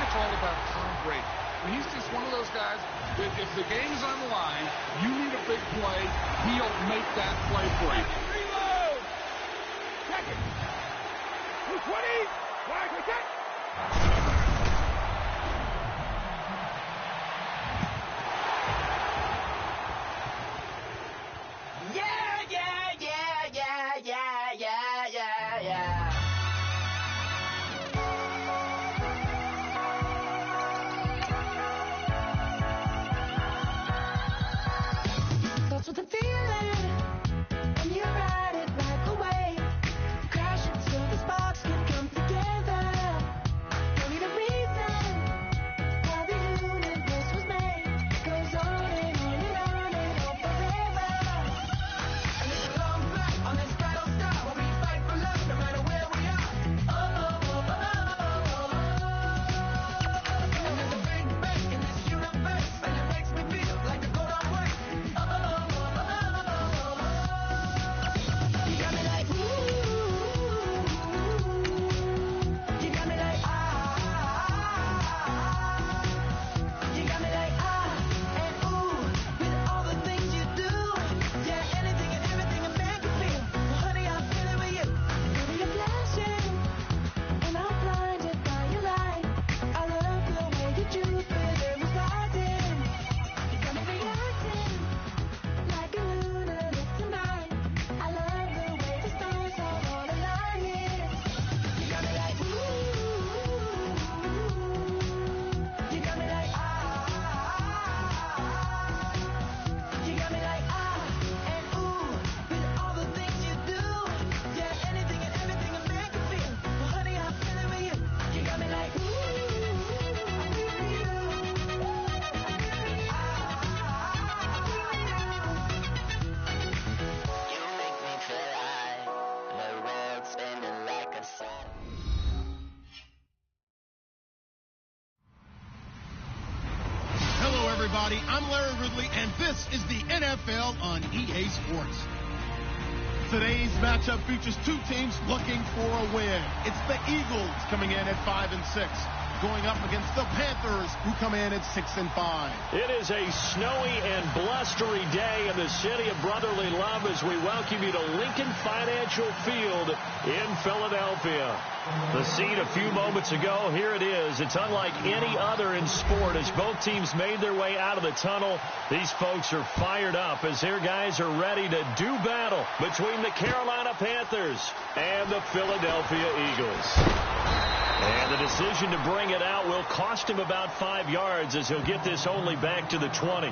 that's all about Tom Brady. He's just one of those guys that if the game is on the line, you need a big play, he'll make that play for you. Reload! Check it! 220! Flag is set! That's what the feeling, and you ride it like a wave, crashing so the sparks can come together. Don't need a reason why the universe was made. Goes on and on and on and on forever. And it's a long flight on this battle star where we fight for love no matter where we are. Oh, oh, oh, oh, oh. And there's a big bang in this universe, and it makes me feel like a go don't work. Hello, everybody. I'm Larry Ridley, and this is the NFL on EA Sports. Today's matchup features two teams looking for a win. It's the Eagles coming in at 5-6, going up against the Panthers, who come in at 6-5. It is a snowy and blustery day in the city of brotherly love as we welcome you to Lincoln Financial Field in Philadelphia. The scene a few moments ago, here it is. It's unlike any other in sport as both teams made their way out of the tunnel. These folks are fired up as their guys are ready to do battle between the Carolina Panthers and the Philadelphia Eagles. And the decision to bring it out will cost him about 5 yards as he'll get this only back to the 20.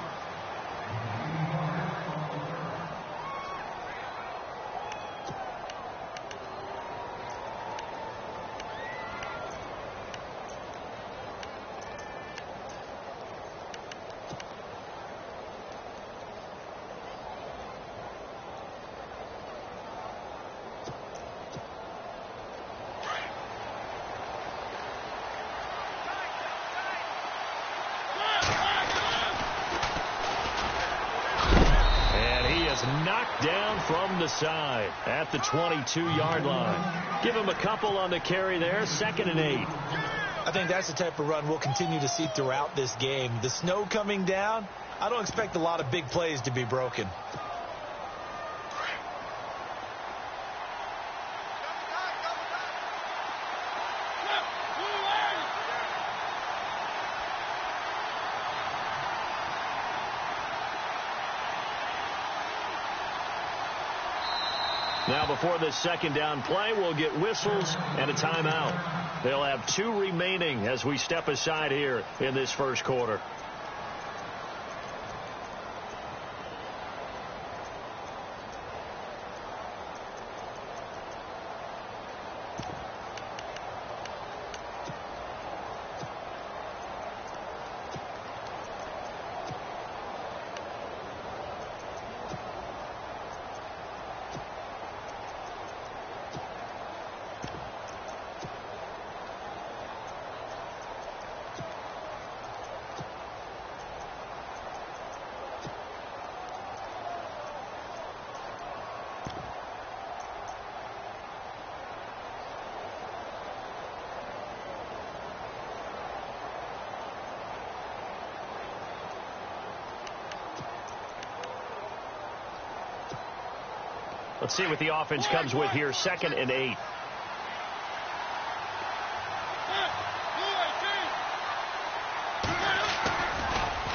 Knocked down from the side at the 22-yard line. Give him a couple on the carry there, 2nd and 8. I think that's the type of run we'll continue to see throughout this game. The snow coming down, I don't expect a lot of big plays to be broken. Now before this 2nd down play, we'll get whistles and a timeout. They'll have 2 remaining as we step aside here in this first quarter. Let's see what the offense comes with here. 2nd and 8.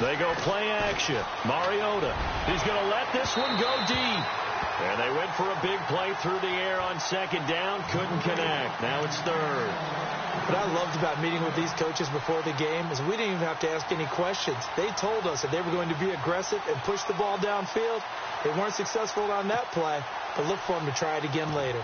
They go play action. Mariota. He's going to let this one go deep. And they went for a big play through the air on 2nd down. Couldn't connect. Now it's 3rd. What I loved about meeting with these coaches before the game is we didn't even have to ask any questions. They told us that they were going to be aggressive and push the ball downfield. They weren't successful on that play, but look for them to try it again later.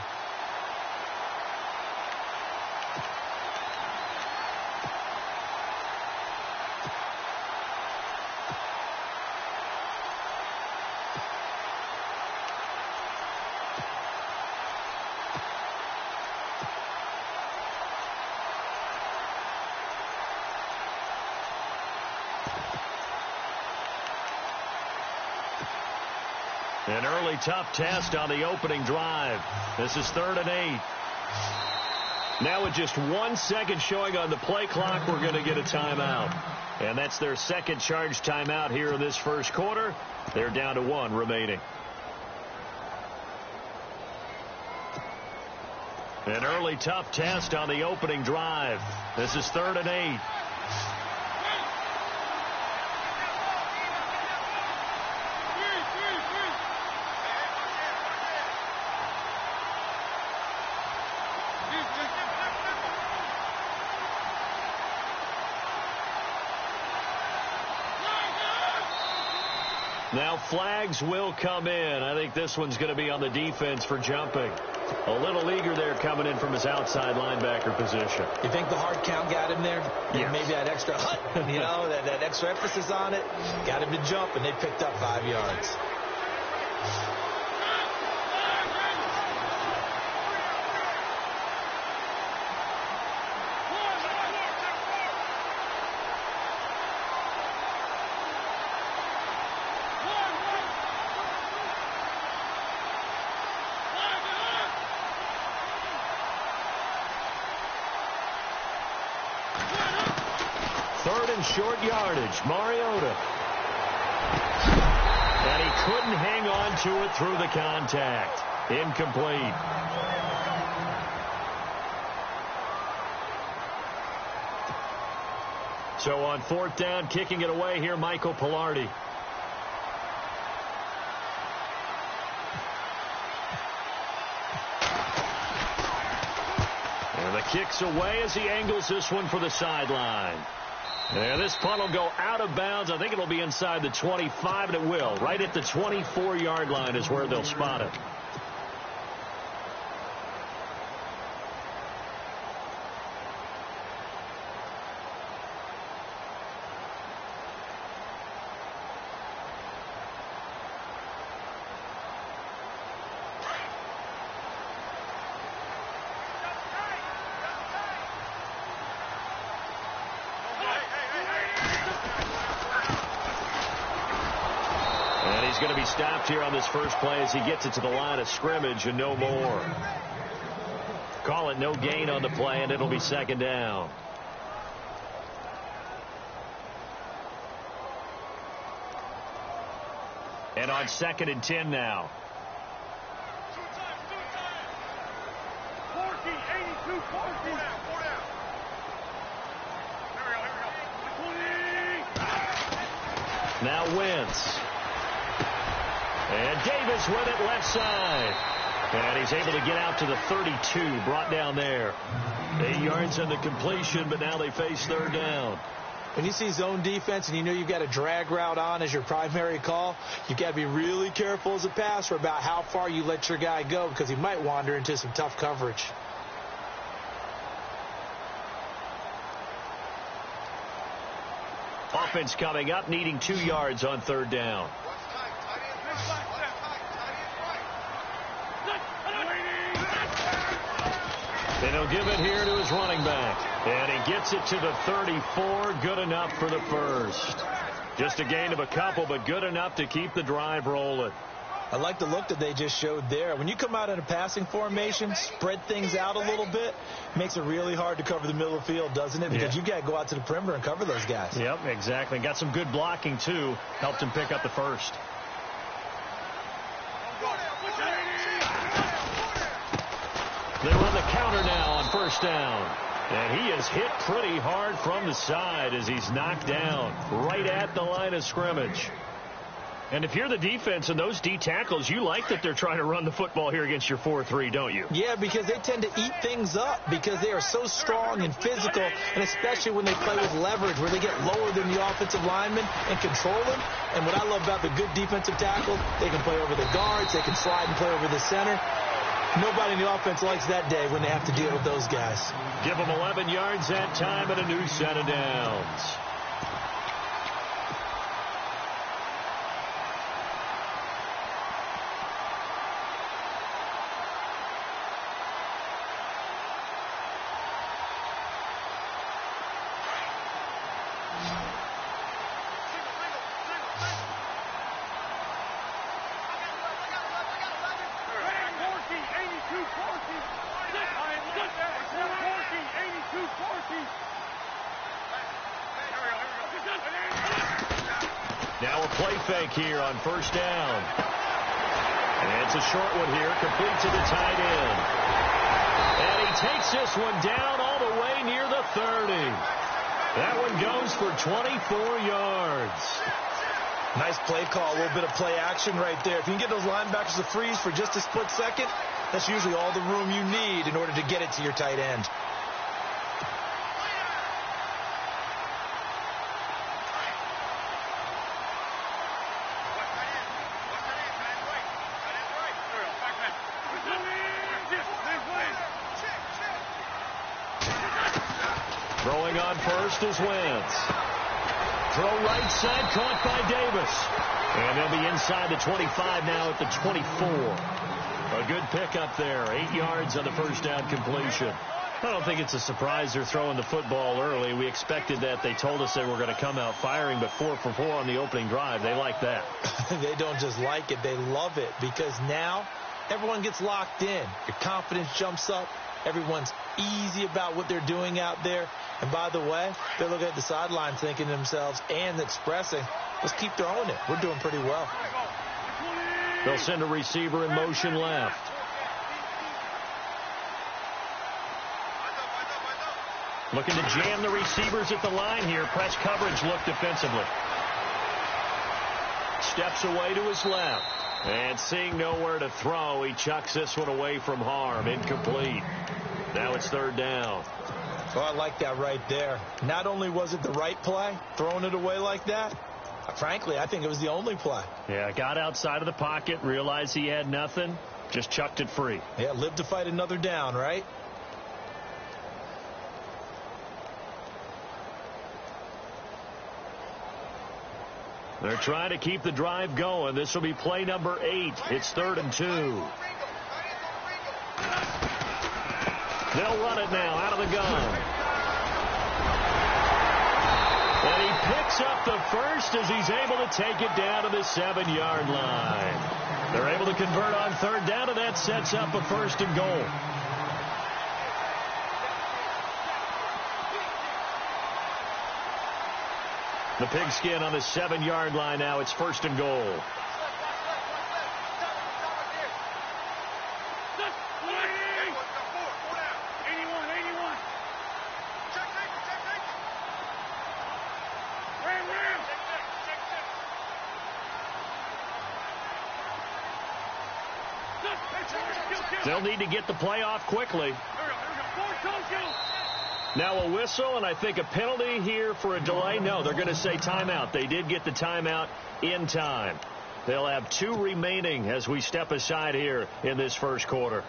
An early tough test on the opening drive. This is 3rd and 8. Now with just 1 second showing on the play clock, we're going to get a timeout. And that's their second charge timeout here in this first quarter. They're down to 1 remaining. An early tough test on the opening drive. This is 3rd and 8. Now flags will come in. I think this one's going to be on the defense for jumping. A little eager there coming in from his outside linebacker position. You think the hard count got him there? Yes. Maybe that extra that extra emphasis on it got him to jump, and they picked up 5 yards. Short yardage, Mariota. And he couldn't hang on to it through the contact. Incomplete. So on 4th down, kicking it away here, Michael Pilardi. And the kick's away as he angles this one for the sideline. And this punt will go out of bounds. I think it'll be inside the 25, and it will. Right at the 24-yard line is where they'll spot it. He's going to be stopped here on this first play as he gets it to the line of scrimmage and no more. Call it no gain on the play, and it'll be 2nd down. And on 2nd and 10 now. 82, 40. Now Wentz. And Davis with it left side. And he's able to get out to the 32, brought down there. 8 yards on the completion, but now they face 3rd down. When you see zone defense and you know you've got a drag route on as your primary call, you've got to be really careful as a passer about how far you let your guy go because he might wander into some tough coverage. Offense coming up, needing 2 yards on 3rd down. And he'll give it here to his running back. And he gets it to the 34. Good enough for the first. Just a gain of a couple, but good enough to keep the drive rolling. I like the look that they just showed there. When you come out in a passing formation, spread things out a little bit, makes it really hard to cover the middle of the field, doesn't it? Because you got to go out to the perimeter and cover those guys. Yep, exactly. Got some good blocking, too. Helped him pick up the first. first down. And he is hit pretty hard from the side as he's knocked down right at the line of scrimmage. And if you're the defense and those D tackles, you like that they're trying to run the football here against your 4-3, don't you? Yeah, because they tend to eat things up because they are so strong and physical, and especially when they play with leverage where they get lower than the offensive linemen and control them. And what I love about the good defensive tackle, they can play over the guards, they can slide and play over the center. Nobody in the offense likes that day when they have to deal with those guys. Give them 11 yards that time and a new set of downs. Now a play fake here on first down. And it's a short one here, complete to the tight end. And he takes this one down all the way near the 30. That one goes for 24 yards. Nice play call, a little bit of play action right there. If you can get those linebackers to freeze for just a split second, that's usually all the room you need in order to get it to your tight end. Throwing on first is Wentz. Throw right side, caught by Davis. And they'll be inside the 25 now at the 24. A good pickup there. 8 yards on the first down completion. I don't think it's a surprise they're throwing the football early. We expected that. They told us they were going to come out firing, but 4 for 4 on the opening drive. They like that. They don't just like it. They love it because now everyone gets locked in. Your confidence jumps up. Everyone's easy about what they're doing out there. And by the way, they're looking at the sideline thinking to themselves and expressing, let's keep throwing it. We're doing pretty well. They'll send a receiver in motion left. Looking to jam the receivers at the line here. Press coverage look defensively. Steps away to his left. And seeing nowhere to throw, he chucks this one away from harm. Incomplete. Now it's third down. Oh, I like that right there. Not only was it the right play, throwing it away like that, frankly, I think it was the only play. Yeah, got outside of the pocket, realized he had nothing, just chucked it free. Yeah, live to fight another down, right? They're trying to keep the drive going. This will be play number 8. It's 3rd and 2. They'll run it now out of the gun. And he picks up the first as he's able to take it down to the 7-yard line. They're able to convert on third down, and that sets up a 1st and goal. The pigskin on the 7-yard line now. It's 1st and goal. They'll need to get the play off quickly. Now a whistle, and I think a penalty here for a delay. No, they're going to say timeout. They did get the timeout in time. They'll have 2 remaining as we step aside here in this first quarter.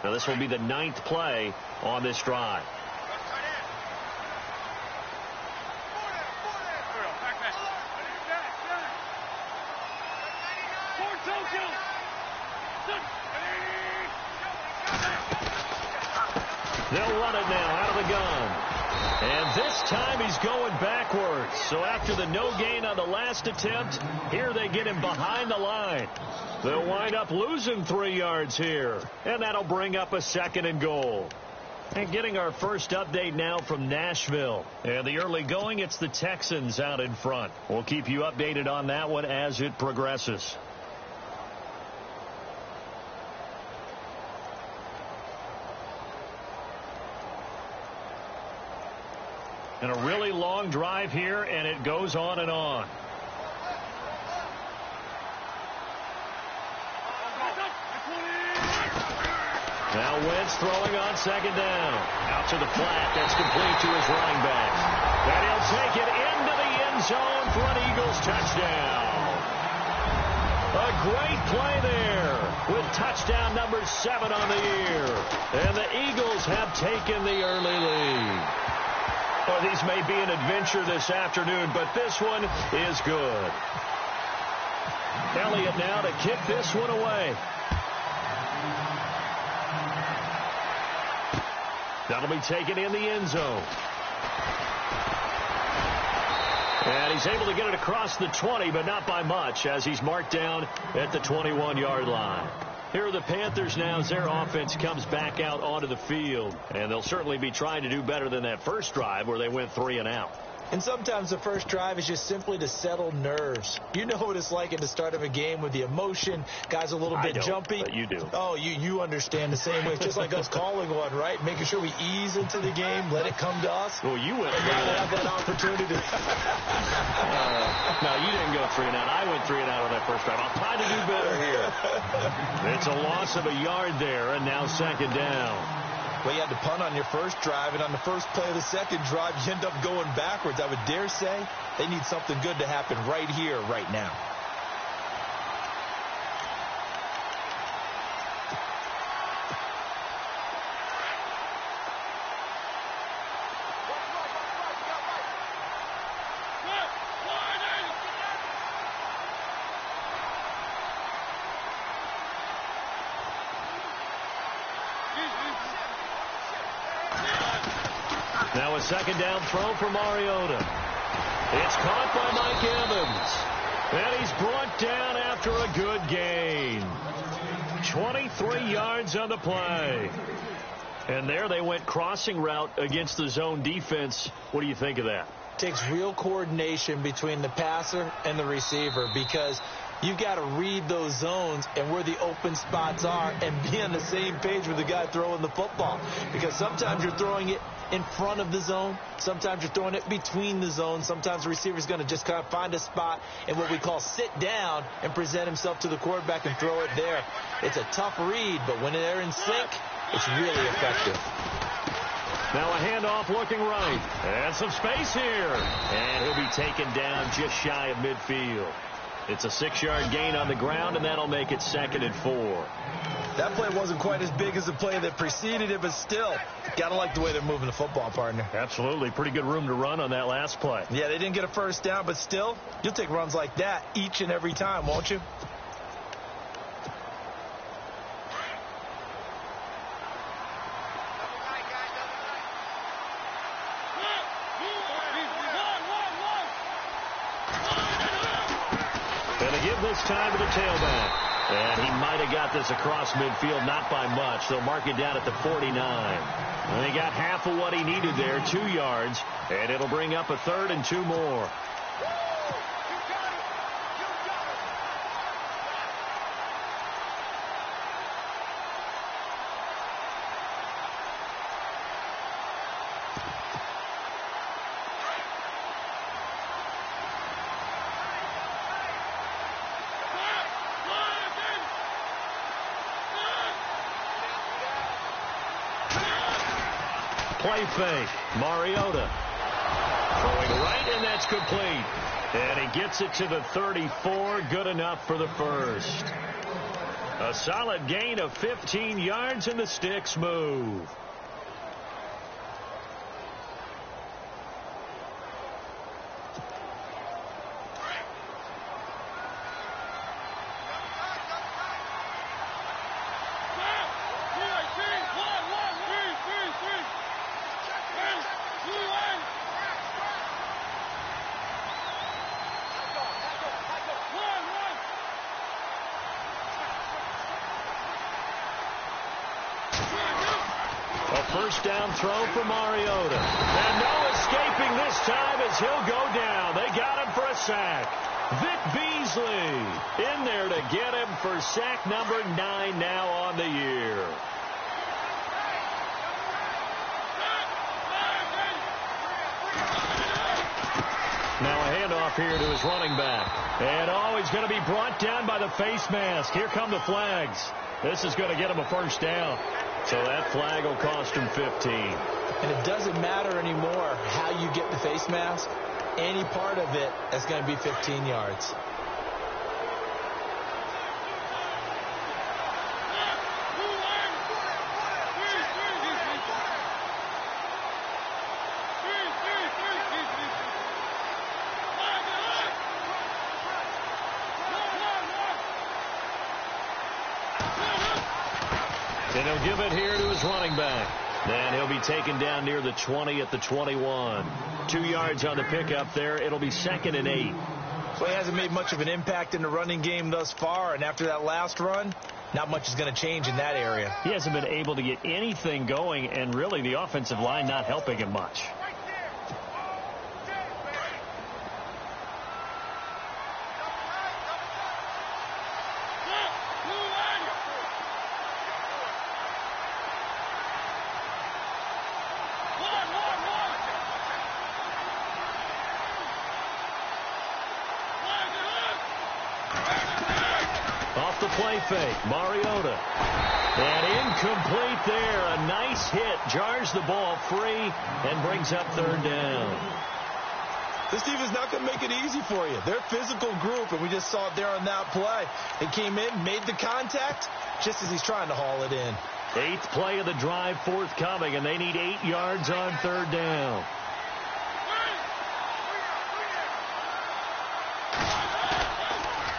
Now this will be the 9th play on this drive. They'll run it now out of the gun. And this time he's going backwards. So after the no gain on the last attempt, here they get him behind the line. They'll wind up losing 3 yards here. And that'll bring up a 2nd and goal. And getting our first update now from Nashville. And the early going, it's the Texans out in front. We'll keep you updated on that one as it progresses. And a really long drive here, and it goes on and on. Now Wentz throwing on 2nd down. Out to the flat. That's complete to his running back. And he'll take it into the end zone for an Eagles touchdown. A great play there with touchdown number 7 on the year. And the Eagles have taken the early lead. Well, these may be an adventure this afternoon, but this one is good. Elliott now to kick this one away. That'll be taken in the end zone. And he's able to get it across the 20, but not by much, as he's marked down at the 21-yard line. Here are the Panthers now as their offense comes back out onto the field. And they'll certainly be trying to do better than that first drive where they went 3 and out. And sometimes the first drive is just simply to settle nerves. You know what it's like at the start of a game with the emotion. Guys a little bit jumpy. But you do. Oh, you understand the same way. It's just like us calling one, right? Making sure we ease into the game, let it come to us. Well, you went 3 and and out. Have that opportunity. No, you didn't go 3 and out. I went 3 and out on that first drive. I'll try to do better here. It's a loss of a yard there, and now 2nd down. Well, you had to punt on your first drive, and on the first play of the second drive, you end up going backwards. I would dare say they need something good to happen right here, right now. Now a 2nd down throw for Mariota. It's caught by Mike Evans. And he's brought down after a good gain. 23 yards on the play. And there they went crossing route against the zone defense. What do you think of that? Takes real coordination between the passer and the receiver, because you've got to read those zones and where the open spots are and be on the same page with the guy throwing the football. Because sometimes you're throwing it in front of the zone. Sometimes you're throwing it between the zones. Sometimes the receiver's going to just kind of find a spot and what we call sit down and present himself to the quarterback and throw it there. It's a tough read, but when they're in sync, it's really effective. Now a handoff looking right. And some space here. And he'll be taken down just shy of midfield. It's a 6-yard gain on the ground, and that'll make it 2nd and 4. That play wasn't quite as big as the play that preceded it, but still, got to like the way they're moving the football, partner. Absolutely. Pretty good room to run on that last play. Yeah, they didn't get a first down, but still, you'll take runs like that each and every time, won't you? And they give this time to the tailback. And he might have got this across midfield, not by much. They'll mark it down at the 49. And they got half of what he needed there, 2 yards. And it'll bring up a 3rd and 2 more. Play fake. Mariota throwing right, and that's complete. And he gets it to the 34. Good enough for the first. A solid gain of 15 yards, and the sticks move. first down throw for Mariota. And no escaping this time as he'll go down. They got him for a sack. Vic Beasley in there to get him for sack number 9 now on the year. Now a handoff here to his running back. And he's going to be brought down by the face mask. Here come the flags. This is going to get him a first down. So that flag will cost him 15. And it doesn't matter anymore how you get the face mask. Any part of it is going to be 15 yards. And he'll give it here to his running back. And he'll be taken down near the 20 at the 21. 2 yards on the pickup there. It'll be 2nd and 8. Well, he hasn't made much of an impact in the running game thus far. And after that last run, not much is going to change in that area. He hasn't been able to get anything going, and really the offensive line not helping him much. Off the play fake, Mariota. And incomplete there. A nice hit. Jars the ball free and brings up 3rd down. This team is not going to make it easy for you. They're a physical group, and we just saw it there on that play. They came in, made the contact, just as he's trying to haul it in. 8th play of the drive forthcoming, and they need 8 yards on 3rd down.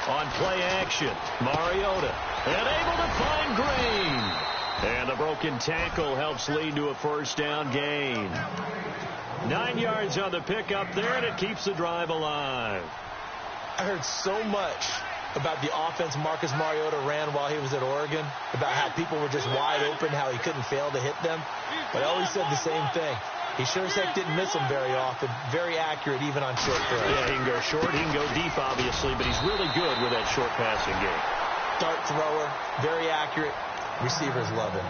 On play action, Mariota, and able to find Green. And the broken tackle helps lead to a first down gain. 9 yards on the pickup there, and it keeps the drive alive. I heard so much about the offense Marcus Mariota ran while he was at Oregon, about how people were just wide open, how he couldn't fail to hit them. But I always said the same thing. He sure as heck didn't miss them very often. Very accurate even on short throws. Yeah, he can go short, he can go deep, obviously, but he's really good with that short passing game. Dart thrower, very accurate. Receivers love him.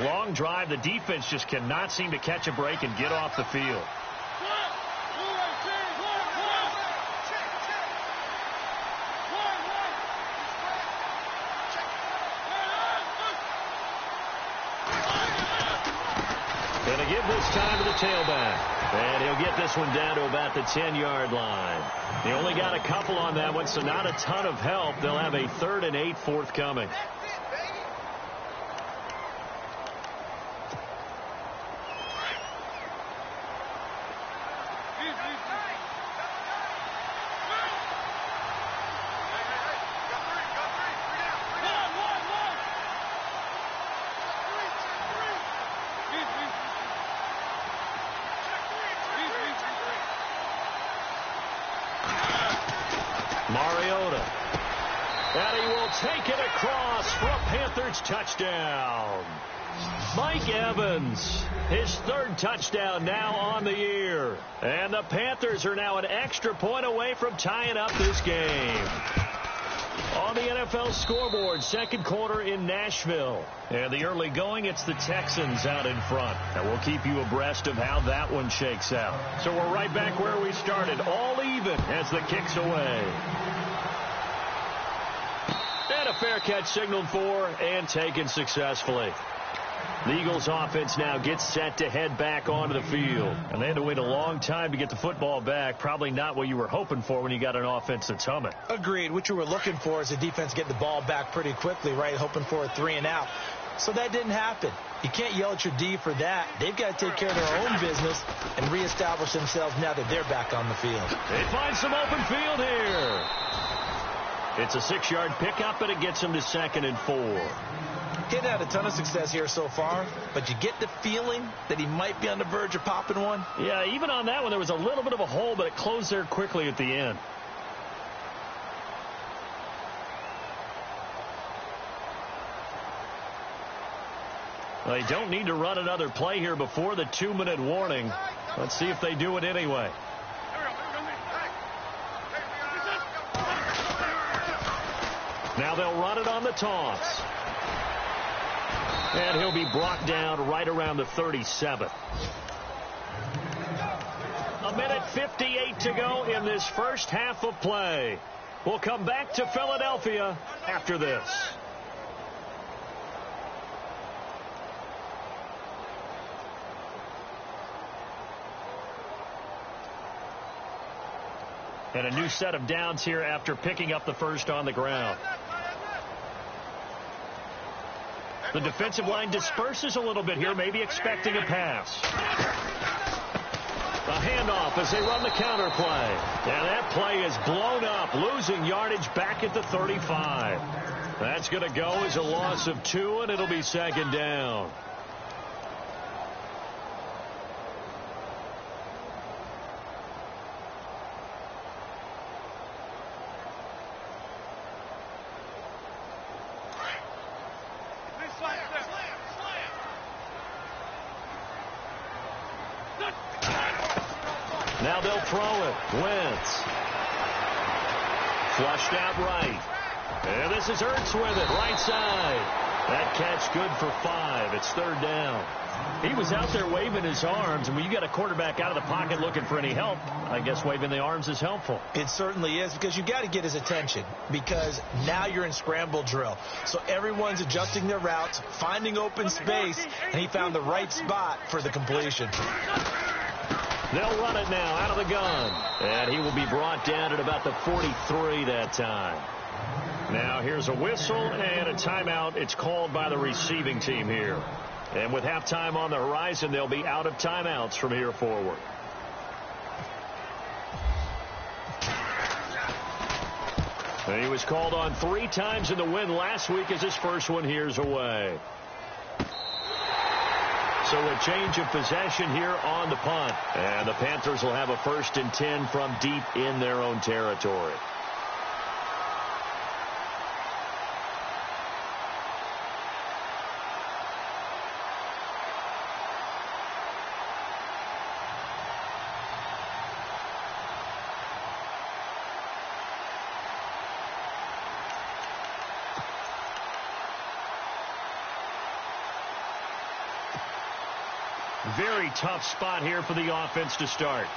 Long drive. The defense just cannot seem to catch a break and get off the field. Going to give this time to the tailback. And he'll get this one down to about the 10-yard line. They only got a couple on that one, so not a ton of help. They'll have a 3rd and 8 forthcoming. Mariota. And he will take it across for a Panthers touchdown. Mike Evans, his 3rd touchdown now on the year. And the Panthers are now an extra point away from tying up this game. On the NFL scoreboard, 2nd quarter in Nashville. And the early going, it's the Texans out in front. And we'll keep you abreast of how that one shakes out. So we're right back where we started, all even as the kick's away. And a fair catch signaled for and taken successfully. The Eagles offense now gets set to head back onto the field. And they had to wait a long time to get the football back. Probably not what you were hoping for when you got an offense that's humming. Agreed. What you were looking for is the defense get the ball back pretty quickly, right? Hoping for a 3 and out. So that didn't happen. You can't yell at your D for that. They've got to take care of their own business and reestablish themselves now that they're back on the field. They find some open field here. It's a 6-yard pickup, and it gets them to 2nd and 4. He hadn't had a ton of success here so far, but you get the feeling that he might be on the verge of popping one. Yeah, even on that one, there was a little bit of a hole, but it closed there quickly at the end. They don't need to run another play here before the 2-minute warning. Let's see if they do it anyway. Now they'll run it on the toss. And he'll be brought down right around the 37. A minute 58 to go in this first half of play. We'll come back to Philadelphia after this. And a new set of downs here after picking up the first on the ground. The defensive line disperses a little bit here, maybe expecting a pass. A handoff as they run the counter play. And that play is blown up, losing yardage back at the 35. That's going to go as a loss of 2, and it'll be second down. Now they'll throw it. Wentz. Flushed out right. And this is Ertz with it, right side. That catch good for 5. It's third down. He was out there waving his arms, and when you got a quarterback out of the pocket looking for any help, I guess waving the arms is helpful. It certainly is, because you got to get his attention, because now you're in scramble drill. So everyone's adjusting their routes, finding open space, and he found the right spot for the completion. They'll run it now out of the gun. And he will be brought down at about the 43 that time. Now here's a whistle and a timeout. It's called by the receiving team here. And with halftime on the horizon, they'll be out of timeouts from here forward. And he was called on 3 times in the win last week as his first one here's away. So a change of possession here on the punt. And the Panthers will have a 1st and 10 from deep in their own territory. Very tough spot here for the offense to start.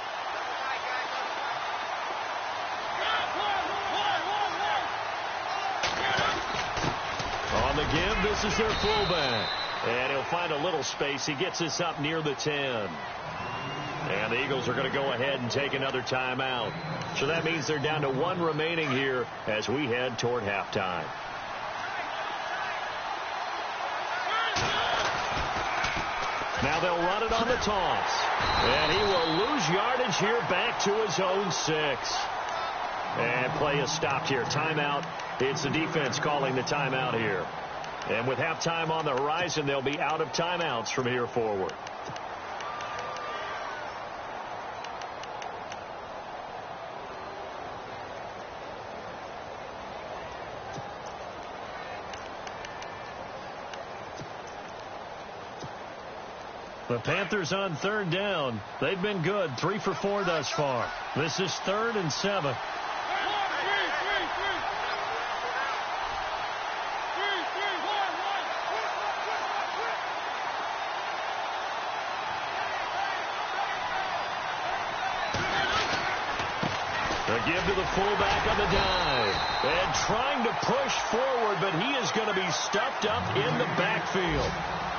On the give, this is their fullback. And he'll find a little space. He gets this up near the 10. And the Eagles are going to go ahead and take another timeout. So that means they're down to 1 remaining here as we head toward halftime. Now they'll run it on the toss. And he will lose yardage here back to his own 6. And play is stopped here. Timeout. It's the defense calling the timeout here. And with halftime on the horizon, they'll be out of timeouts from here forward. The Panthers on 3rd down. They've been good. 3 for 4 thus far. This is 3rd and 7. The give to the fullback on the dive. And trying to push forward, but he is going to be stuffed up in the backfield.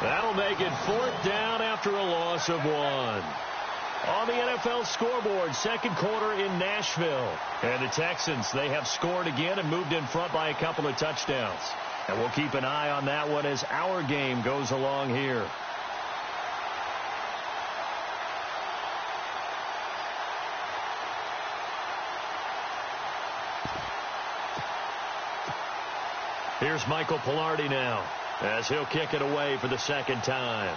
That'll make it 4th down after a loss of 1. On the NFL scoreboard, 2nd quarter in Nashville. And the Texans, they have scored again and moved in front by a couple of touchdowns. And we'll keep an eye on that one as our game goes along here. Here's Michael Palardy now. as he'll kick it away for the second time.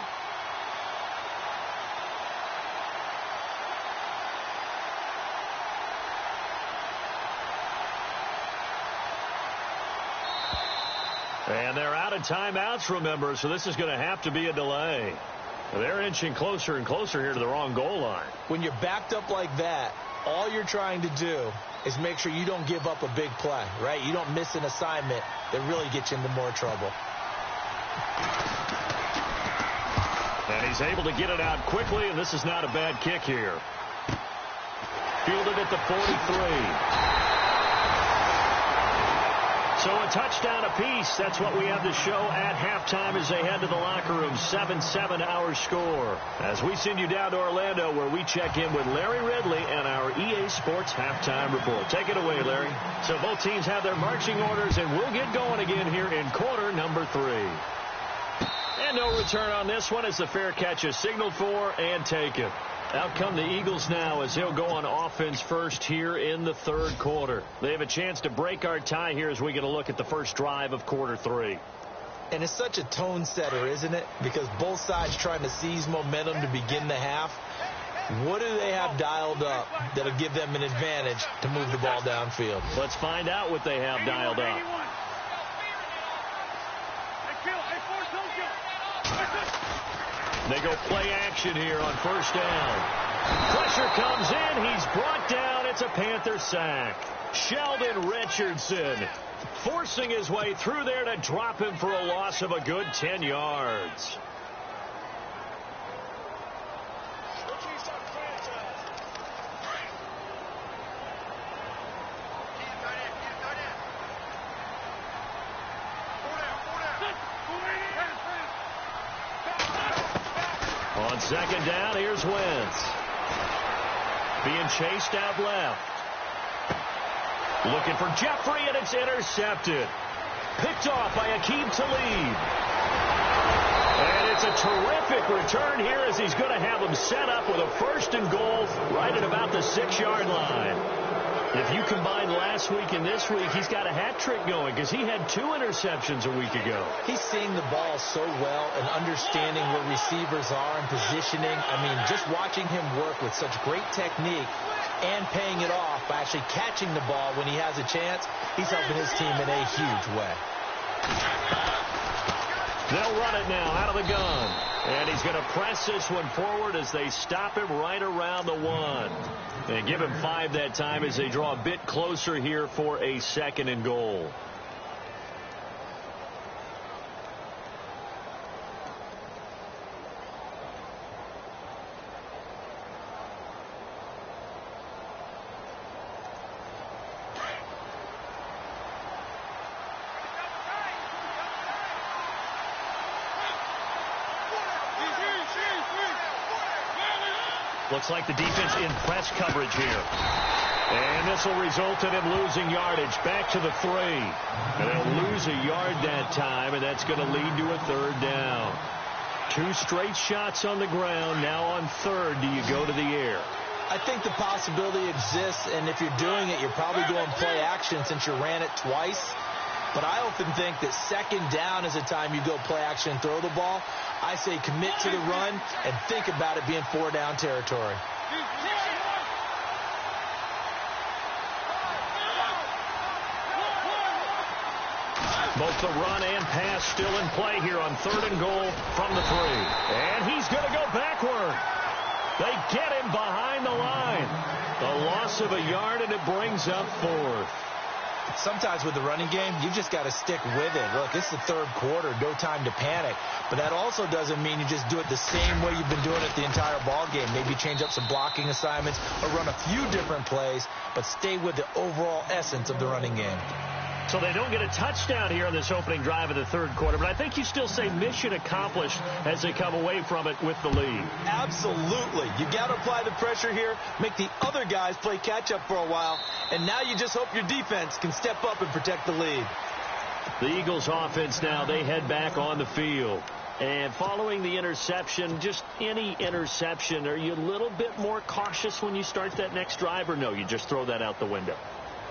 And they're out of timeouts, remember, so this is going to have to be a delay. They're inching closer and closer here to the wrong goal line. When you're backed up like that, all you're trying to do is make sure you don't give up a big play, right? You don't miss an assignment that really gets you into more trouble. And he's able to get it out quickly, and this is not a bad kick here. Fielded at the 43. So a touchdown apiece. That's what we have to show at halftime as they head to the locker room. 7-7 our score. As we send you down to Orlando, where we check in with Larry Ridley and our EA Sports halftime report. Take it away, Larry. So both teams have their marching orders, and we'll get going again here in quarter number 3. And no return on this one as the fair catch is signaled for and taken. Out come the Eagles now as they'll go on offense first here in the third quarter. They have a chance to break our tie here as we get a look at the first drive of quarter 3. And it's such a tone setter, isn't it? Because both sides trying to seize momentum to begin the half. What do they have dialed up that'll give them an advantage to move the ball downfield? Let's find out what they have dialed up. They go play action here on first down. Pressure comes in. He's brought down. It's a Panther sack. Sheldon Richardson forcing his way through there to drop him for a loss of a good 10 yards. On second down, here's Wentz. Being chased out left. Looking for Jeffrey, and it's intercepted. Picked off by Aqib Talib. And it's a terrific return here as he's going to have him set up with a first and goal right at about the 6-yard line. If you combine last week and this week, he's got a hat trick going because he had 2 interceptions a week ago. He's seeing the ball so well and understanding where receivers are and positioning. I mean, just watching him work with such great technique and paying it off by actually catching the ball when he has a chance, he's helping his team in a huge way. They'll run it now out of the gun. And he's going to press this one forward as they stop him right around the 1. They give him 5 that time as they draw a bit closer here for a second and goal. Looks like the defense in press coverage here. And this will result in him losing yardage back to the 3. And they'll lose a yard that time, and that's going to lead to a third down. 2 straight shots on the ground. Now on third, do you go to the air? I think the possibility exists, and if you're doing it, you're probably going play action since you ran it twice. But I often think that second down is the time you go play action and throw the ball. I say commit to the run and think about it being 4-down territory. Both the run and pass still in play here on third and goal from the 3. And he's going to go backward. They get him behind the line. The loss of a yard, and it brings up 4th. Sometimes with the running game, you just got to stick with it. Look, it's the third quarter, no time to panic. But that also doesn't mean you just do it the same way you've been doing it the entire ball game. Maybe change up some blocking assignments or run a few different plays, but stay with the overall essence of the running game. So they don't get a touchdown here on this opening drive of the third quarter, but I think you still say mission accomplished as they come away from it with the lead. Absolutely. You got to apply the pressure here, make the other guys play catch-up for a while, and now you just hope your defense can step up and protect the lead. The Eagles offense now, they head back on the field. And following the interception, just any interception, are you a little bit more cautious when you start that next drive, or no, you just throw that out the window?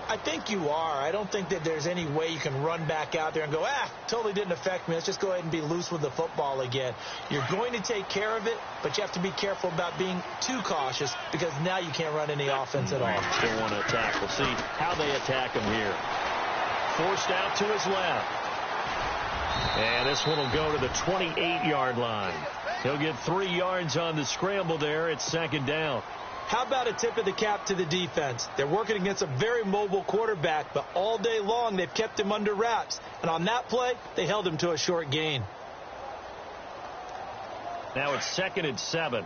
I think you are. I don't think that there's any way you can run back out there and go, totally didn't affect me. Let's just go ahead and be loose with the football again. You're going to take care of it, but you have to be careful about being too cautious because now you can't run any offense at all. Still want to attack. We'll see how they attack him here. Forced out to his left. And this one will go to the 28-yard line. He'll get 3 yards on the scramble there. It's second down. How about a tip of the cap to the defense? They're working against a very mobile quarterback, but all day long they've kept him under wraps. And on that play, they held him to a short gain. Now it's 2nd and 7.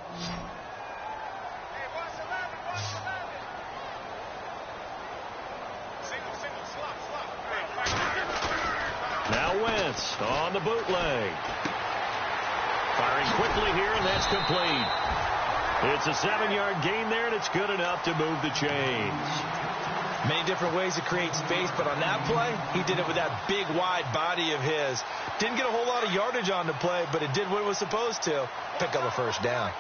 Now Wentz on the bootleg. Firing quickly here, and that's complete. It's a 7-yard gain there, and it's good enough to move the chains. Many different ways to create space, but on that play, he did it with that big, wide body of his. Didn't get a whole lot of yardage on the play, but it did what it was supposed to. Pick up a first down.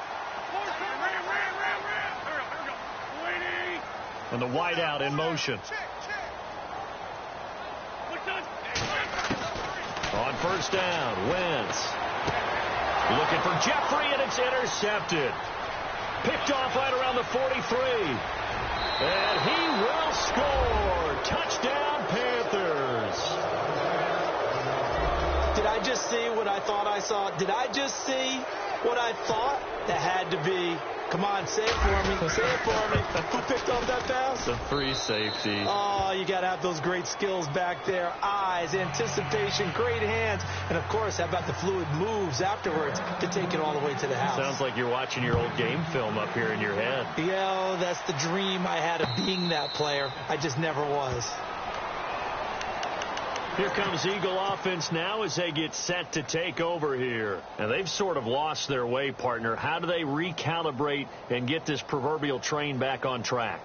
And the wideout in motion. On first down, Wentz. Looking for Jeffrey, and it's intercepted. Picked off right around the 43. And he will score. Touchdown, Panthers. Did I just see what I thought I saw? Did I just see what I thought? That had to be. Come on, say it for me. Say it for me. Who picked off that pass? The free safety. Oh, you got to have those great skills back there. Eyes, anticipation, great hands. And, of course, how about the fluid moves afterwards to take it all the way to the house? Sounds like you're watching your old game film up here in your head. Yeah, that's the dream I had of being that player. I just never was. Here comes Eagle offense now as they get set to take over here. And they've sort of lost their way, partner. How do they recalibrate and get this proverbial train back on track?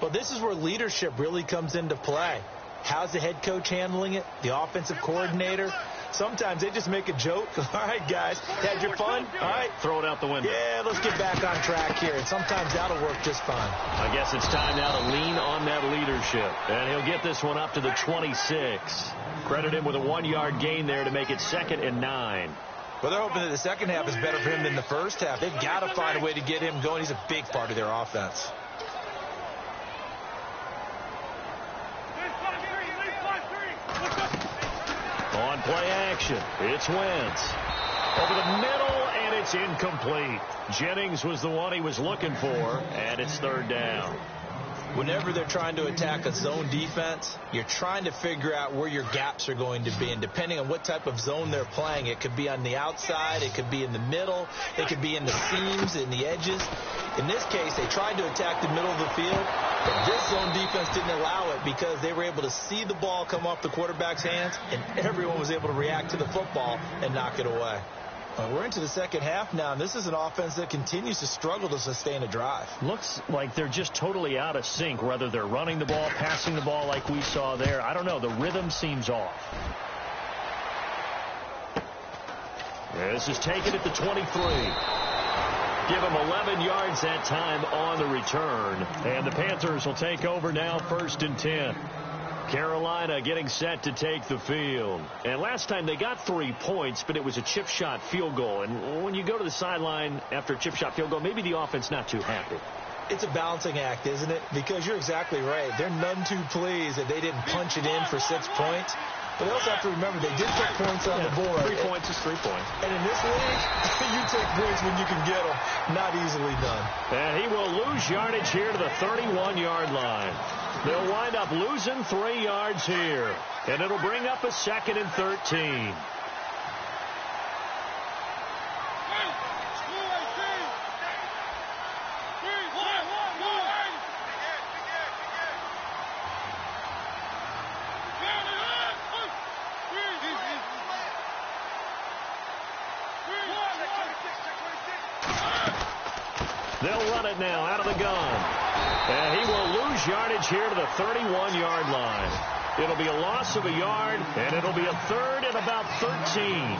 Well, this is where leadership really comes into play. How's the head coach handling it? The offensive coordinator? Sometimes they just make a joke. All right, guys, had your fun? All right. Throw it out the window. Yeah, let's get back on track here. And sometimes that'll work just fine. I guess it's time now to lean on that leadership. And he'll get this one up to the 26. Credit him with a 1-yard gain there to make it 2nd and 9. Well, they're hoping that the second half is better for him than the first half. They've got to find a way to get him going. He's a big part of their offense. On play action, it's Wentz. Over the middle, and it's incomplete. Jennings was the one he was looking for, and it's 3rd down. Whenever they're trying to attack a zone defense, you're trying to figure out where your gaps are going to be. And depending on what type of zone they're playing, it could be on the outside, it could be in the middle, it could be in the seams, in the edges. In this case, they tried to attack the middle of the field, but this zone defense didn't allow it because they were able to see the ball come off the quarterback's hands, and everyone was able to react to the football and knock it away. We're into the second half now, and this is an offense that continues to struggle to sustain a drive. Looks like they're just totally out of sync, whether they're running the ball, passing the ball like we saw there. I don't know. The rhythm seems off. This is taken at the 23. Give him 11 yards that time on the return. And the Panthers will take over now, 1st and 10. Carolina getting set to take the field. And last time they got 3 points, but it was a chip shot field goal. And when you go to the sideline after a chip shot field goal, maybe the offense not too happy. It's a balancing act, isn't it? Because you're exactly right. They're none too pleased that they didn't punch it in for 6 points. But they also have to remember they did put points on the board. 3 points is 3 points. And in this league, you take points when you can get them. Not easily done. And he will lose yardage here to the 31-yard line. They'll wind up losing 3 yards here. And it'll bring up a 2nd and 13. They'll run it now out of the gun. And he will lose yardage here to the 31-yard line. It'll be a loss of a yard, and it'll be a 3rd and about 13.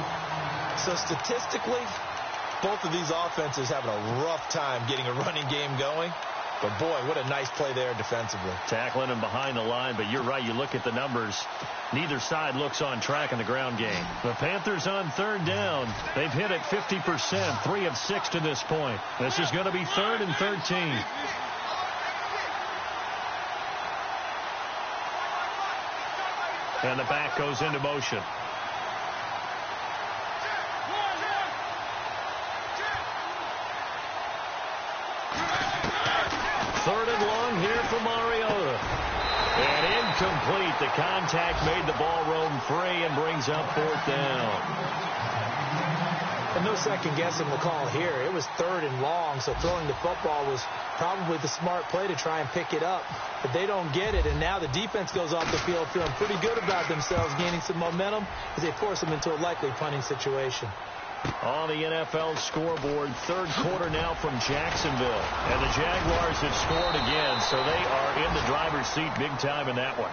So statistically, both of these offenses having a rough time getting a running game going. But, boy, what a nice play there defensively. Tackling him behind the line, but you're right. You look at the numbers. Neither side looks on track in the ground game. The Panthers on third down. They've hit it 50%, 3 of 6 to this point. This is going to be 3rd and 13. And the back goes into motion. Third and long here for Mariota. And incomplete. The contact made the ball roam free and brings up 4th down. And no second guessing the call here. It was 3rd and long, so throwing the football was probably the smart play to try and pick it up. But they don't get it, and now the defense goes off the field feeling pretty good about themselves, gaining some momentum as they force them into a likely punting situation. On the NFL scoreboard, 3rd quarter now from Jacksonville. And the Jaguars have scored again, so they are in the driver's seat big time in that one.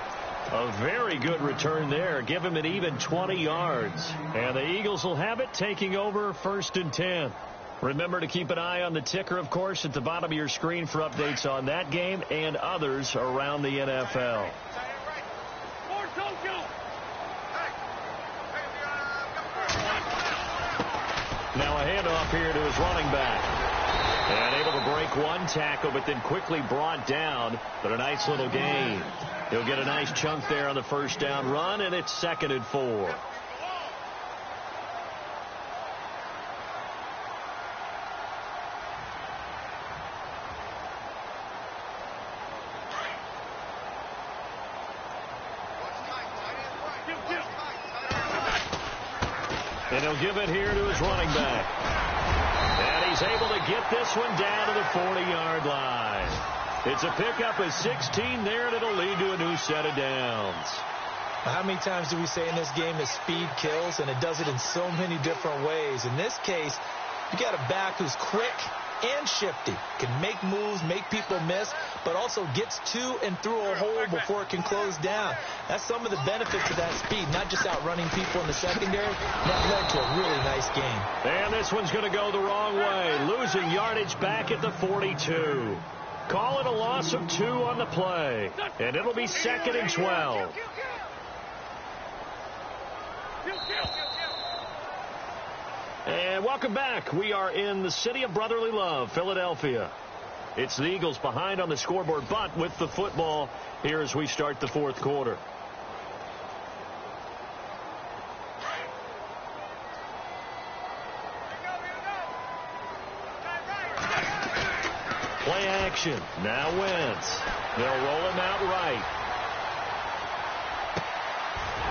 A very good return there. Give him an even 20 yards. And the Eagles will have it, taking over 1st and 10. Remember to keep an eye on the ticker, of course, at the bottom of your screen for updates on that game and others around the NFL. Now a handoff here to his running back. And able to break one tackle, but then quickly brought down. But a nice little gain. He'll get a nice chunk there on the 1st down run, and it's 2nd and 4. And he'll give it here to his running back. And he's able to get this one down to the 40-yard line. It's a pickup of 16 there, and it'll lead to a new set of downs. How many times do we say in this game that speed kills, and it does it in so many different ways? In this case, you got a back who's quick and shifty, can make moves, make people miss, but also gets to and through a hole before it can close down. That's some of the benefits of that speed, not just outrunning people in the secondary. That led to a really nice game. And this one's going to go the wrong way, losing yardage back at the 42. Call it a loss of 2 on the play, and it'll be 2nd and 12. And welcome back. We are in the city of brotherly love, Philadelphia. It's the Eagles behind on the scoreboard, but with the football here as we start the 4th quarter. Play action. Now Wentz. They'll roll him out right.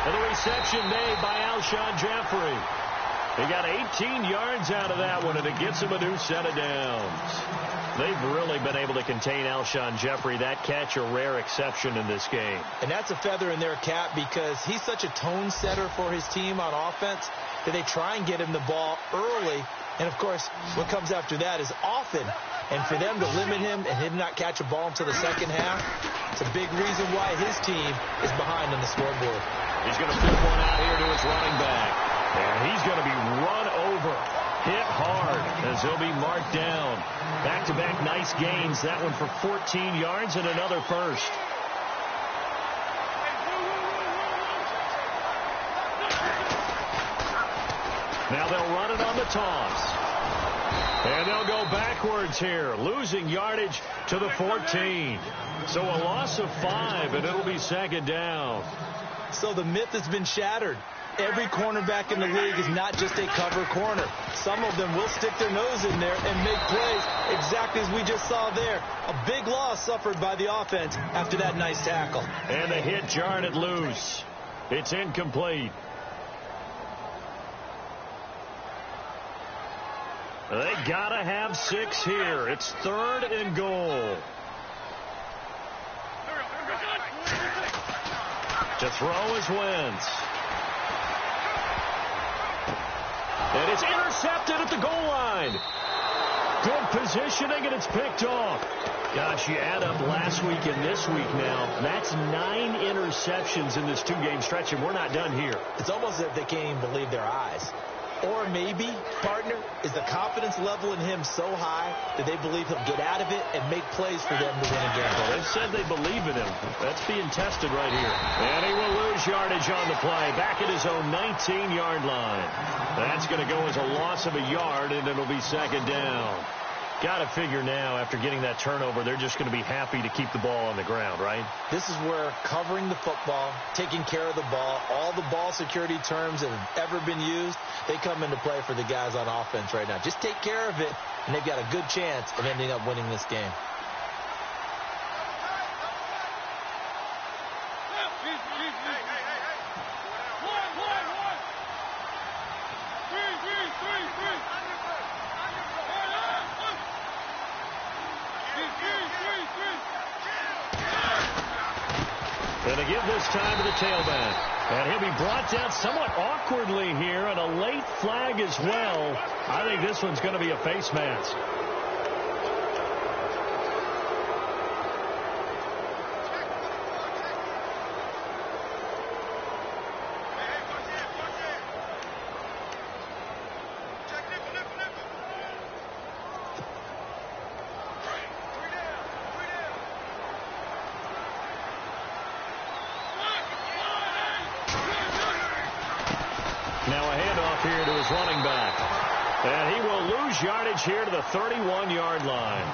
And the reception made by Alshon Jeffrey. He got 18 yards out of that one, and it gets him a new set of downs. They've really been able to contain Alshon Jeffrey. That catch a rare exception in this game. And that's a feather in their cap because he's such a tone setter for his team on offense that they try and get him the ball early. And, of course, what comes after that is often. And for them to limit him and him not catch a ball until the second half, it's a big reason why his team is behind on the scoreboard. He's going to flip one out here to his running back. And he's going to be run over, hit hard as he'll be marked down. Back-to-back nice gains. That one for 14 yards and another first. Now they'll run it on the toss. And they'll go backwards here, losing yardage to the 14. So a loss of 5, and it'll be 2nd down. So the myth has been shattered. Every cornerback in the league is not just a cover corner. Some of them will stick their nose in there and make plays exactly as we just saw there. A big loss suffered by the offense after that nice tackle. And the hit jarred it loose. It's incomplete. They gotta have 6 here. It's 3rd and goal. To throw is Wentz. And it's intercepted at the goal line. Good positioning, and it's picked off. Gosh, you add up last week and this week now. That's 9 interceptions in this 2-game stretch, and we're not done here. It's almost as if they can't even believe their eyes. Or maybe, partner, is the confidence level in him so high that they believe he'll get out of it and make plays for them to win a game. Well, they've said they believe in him. That's being tested right here. And he will lose yardage on the play. Back at his own 19-yard line. That's going to go as a loss of a yard, and it'll be second down. Got to figure now, after getting that turnover, they're just going to be happy to keep the ball on the ground, right? This is where covering the football, taking care of the ball, all the ball security terms that have ever been used, they come into play for the guys on offense right now. Just take care of it, and they've got a good chance of ending up winning this game. Going to give this time to the tailback. And he'll be brought down somewhat awkwardly here, and a late flag as well. I think this one's going to be a face mask. Now a handoff here to his running back. And he will lose yardage here to the 31-yard line.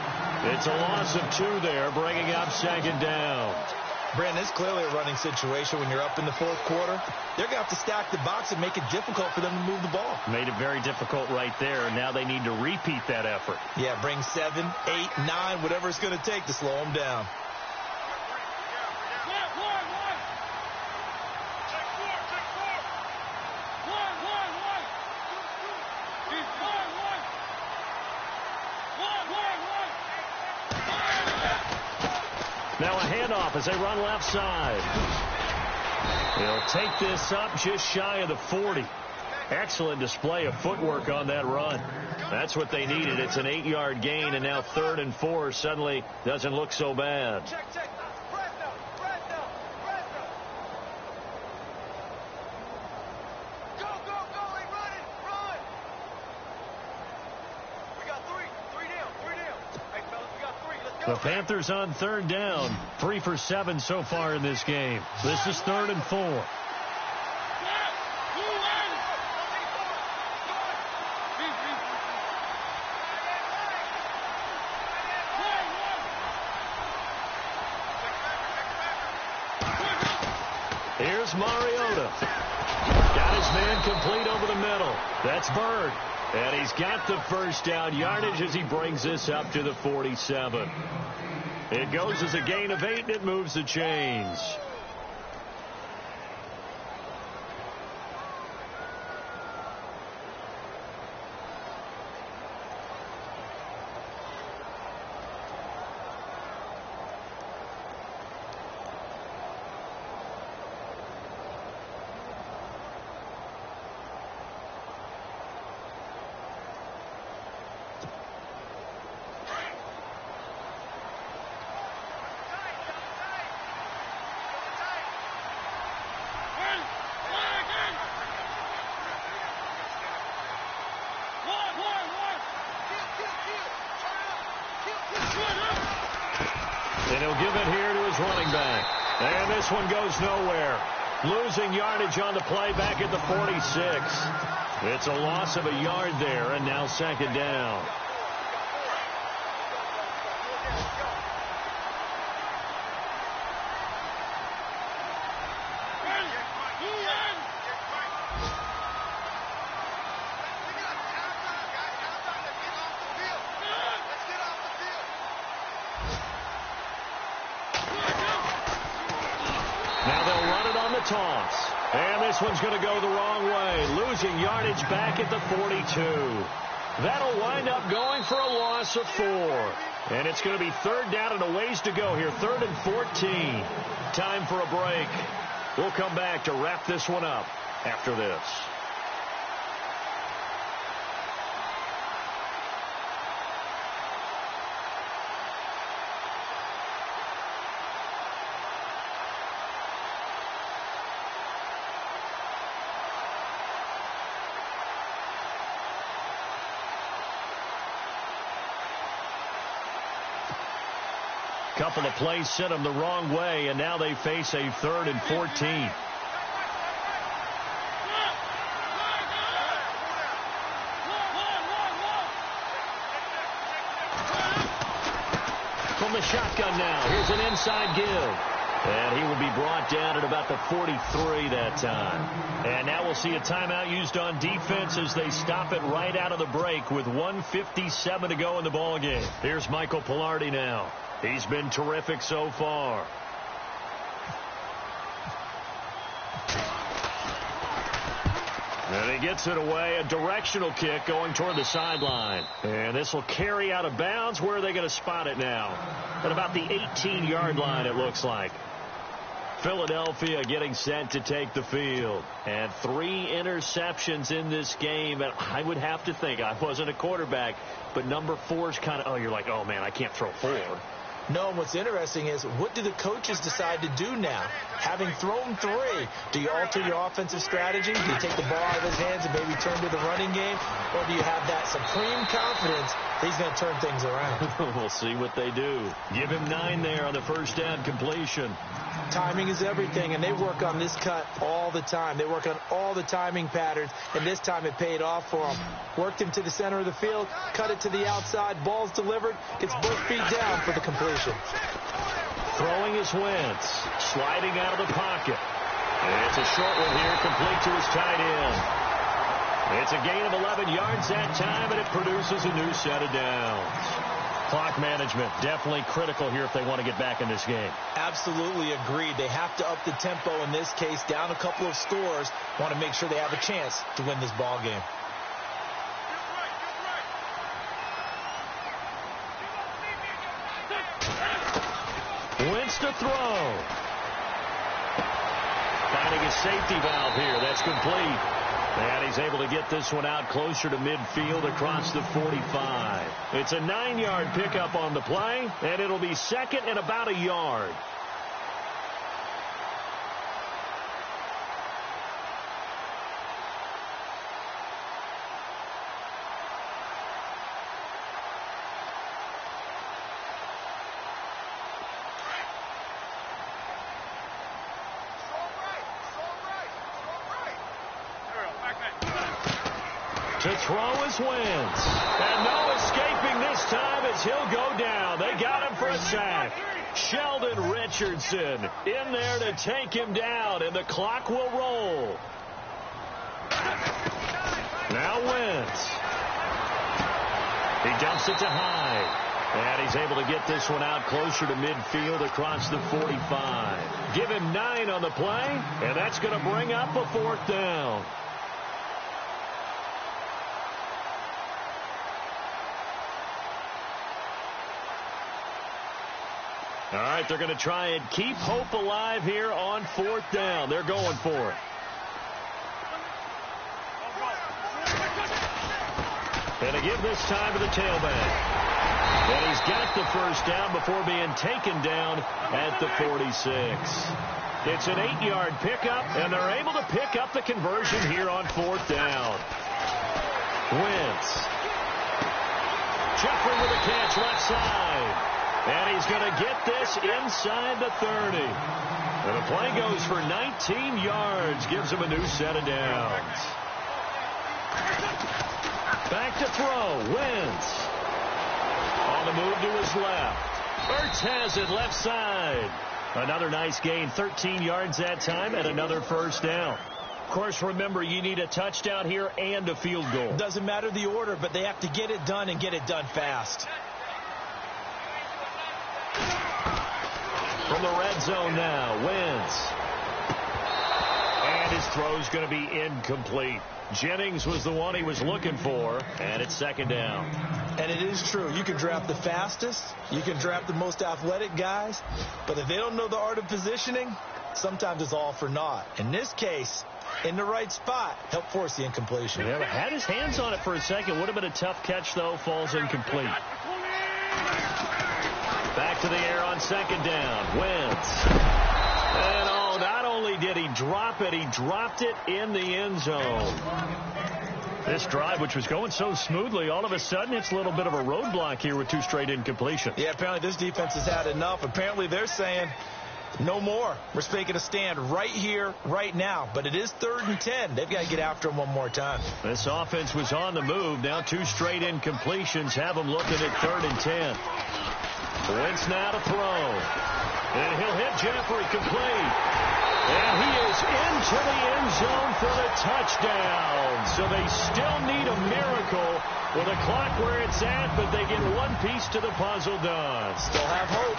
It's a loss of 2 there, bringing up second down. Brandon, it's clearly a running situation when you're up in the fourth quarter. They're going to have to stack the box and make it difficult for them to move the ball. Made it very difficult right there. Now they need to repeat that effort. Yeah, bring 7, 8, 9, whatever it's going to take to slow them down. Now a handoff as they run left side. He'll take this up just shy of the 40. Excellent display of footwork on that run. That's what they needed. It's an 8-yard gain, and now 3rd and 4 suddenly doesn't look so bad. The Panthers on 3rd down. 3 for 7 so far in this game. This is 3rd and 4. Here's Mariota. Got his man complete over the middle. That's Bird. And he's got the first down yardage as he brings this up to the 47. It goes as a gain of 8, and it moves the chains. And he'll give it here to his running back. And this one goes nowhere. Losing yardage on the play back at the 46. It's a loss of a yard there, and now second down. Now they'll run it on the toss. And this one's going to go the wrong way. Losing yardage back at the 42. That'll wind up going for a loss of 4. And it's going to be 3rd down and a ways to go here. 3rd and 14. Time for a break. We'll come back to wrap this one up after this. Couple of plays sent them the wrong way, and now they face a 3rd and 14. From the shotgun now, here's an inside give. And he will be brought down at about the 43 that time. And now we'll see a timeout used on defense as they stop it right out of the break with 1:57 to go in the ballgame. Here's Michael Pilardi now. He's been terrific so far. And he gets it away, a directional kick going toward the sideline. And this will carry out of bounds. Where are they going to spot it now? At about the 18-yard line, it looks like. Philadelphia getting set to take the field. And 3 interceptions in this game. And I would have to think, I wasn't a quarterback, but number 4 is kind of, you're like, oh, man, I can't throw 4. No, what's interesting is, what do the coaches decide to do now? Having thrown 3, do you alter your offensive strategy? Do you take the ball out of his hands and maybe turn to the running game? Or do you have that supreme confidence that he's going to turn things around? We'll see what they do. Give him 9 there on the first down completion. Timing is everything, and they work on this cut all the time. They work on all the timing patterns, and this time it paid off for them. Worked him to the center of the field, cut it to the outside, ball's delivered, gets both feet down for the completion. Throwing is Wentz, sliding out of the pocket. And it's a short one here, complete to his tight end. It's a gain of 11 yards that time, and it produces a new set of downs. Clock management, definitely critical here if they want to get back in this game. Absolutely agreed. They have to up the tempo in this case, down a couple of scores. Want to make sure they have a chance to win this ball game. Wentz to throw. Finding a safety valve here. That's complete. And he's able to get this one out closer to midfield across the 45. It's a 9-yard pickup on the play, and it'll be 2nd and about a yard. To throw is Wentz. And no escaping this time as he'll go down. They got him for a sack. Sheldon Richardson in there to take him down, and the clock will roll. Now Wentz. He dumps it to Hyde. And he's able to get this one out closer to midfield across the 45. Give him 9 on the play, and that's going to bring up a 4th down. All right, they're going to try and keep hope alive here on 4th down. They're going for it. And to give this time to the tailback. And he's got the first down before being taken down at the 46. It's an 8-yard pickup, and they're able to pick up the conversion here on 4th down. Wentz. Jeffrey with a catch left side. And he's going to get this inside the 30. And the play goes for 19 yards. Gives him a new set of downs. Back to throw. Wentz. On the move to his left. Ertz has it left side. Another nice gain. 13 yards that time and another first down. Of course, remember, you need a touchdown here and a field goal. Doesn't matter the order, but they have to get it done and get it done fast. From the red zone now, Wentz. And his throw's going to be incomplete. Jennings was the one he was looking for, and it's 2nd down. And it is true. You can draft the fastest. You can draft the most athletic guys. But if they don't know the art of positioning, sometimes it's all for naught. In this case, in the right spot, help force the incompletion. Yeah, had his hands on it for a second. Would have been a tough catch, though. Falls incomplete. Back to the air on 2nd down. Wentz. And not only did he drop it, he dropped it in the end zone. This drive, which was going so smoothly, all of a sudden it's a little bit of a roadblock here with 2 straight incompletions. Yeah, apparently this defense has had enough. Apparently they're saying no more. We're taking a stand right here, right now. But it is 3rd and 10. They've got to get after him one more time. This offense was on the move. Now 2 straight incompletions have them looking at 3rd and 10. Wentz now to throw. And he'll hit Jeffrey complete. And he is into the end zone for the touchdown. So they still need a miracle with a clock where it's at, but they get one piece to the puzzle done. Still have hope.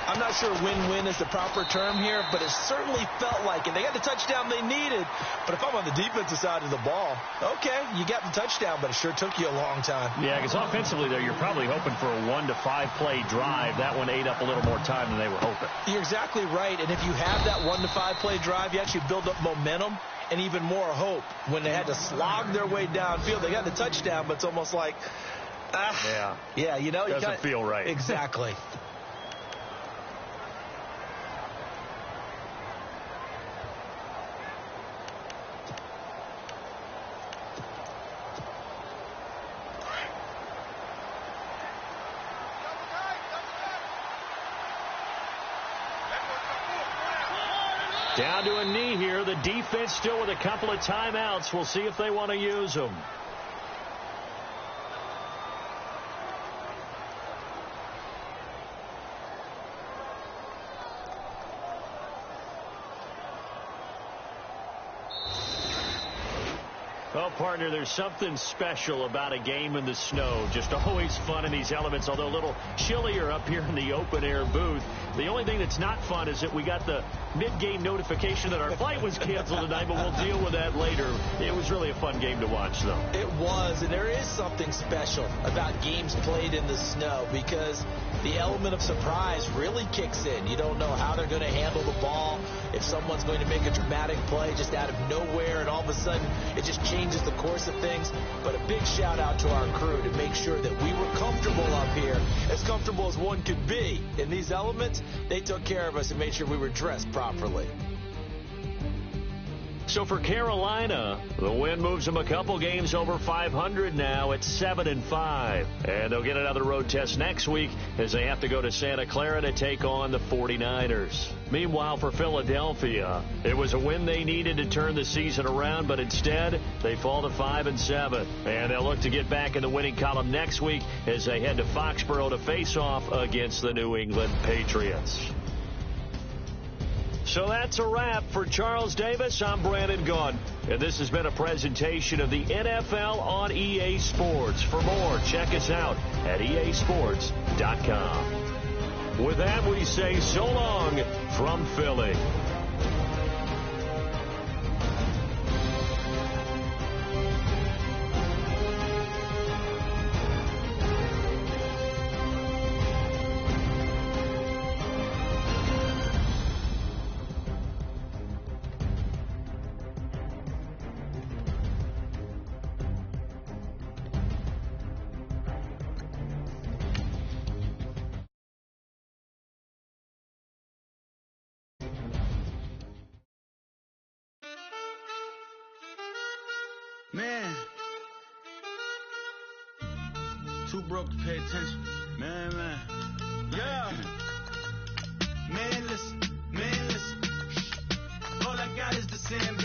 I'm not sure win-win is the proper term here, but it certainly felt like it. They got the touchdown they needed, but if I'm on the defensive side of the ball, okay, you got the touchdown, but it sure took you a long time. Yeah, because offensively, though, you're probably hoping for a 1 to 5 play drive. That one ate up a little more time than they were hoping. You're exactly right, and if you have that 1 to 5 play drive, you actually build up momentum and even more hope. When they had to slog their way downfield, they got the touchdown, but it's almost like, yeah, you know, doesn't feel right. Exactly. Down to a knee here. The defense still with a couple of timeouts. We'll see if they want to use them. Well, partner, there's something special about a game in the snow. Just always fun in these elements, although a little chillier up here in the open-air booth. The only thing that's not fun is that we got the mid-game notification that our flight was canceled tonight, but we'll deal with that later. It was really a fun game to watch, though. It was, and there is something special about games played in the snow because the element of surprise really kicks in. You don't know how they're going to handle the ball, if someone's going to make a dramatic play just out of nowhere, and all of a sudden it just changes the course of things. But a big shout out to our crew to make sure that we were comfortable up here, as comfortable as one could be. In these elements, they took care of us and made sure we were dressed properly. So for Carolina, the win moves them a couple games over 500 now at 7-5. And they'll get another road test next week as they have to go to Santa Clara to take on the 49ers. Meanwhile, for Philadelphia, it was a win they needed to turn the season around, but instead they fall to 5-7. And they'll look to get back in the winning column next week as they head to Foxborough to face off against the New England Patriots. So that's a wrap. For Charles Davis, I'm Brandon Gunn. And this has been a presentation of the NFL on EA Sports. For more, check us out at easports.com. With that, we say so long from Philly. Man, too broke to pay attention. Man. Yeah. Man, listen. All I got is the sand.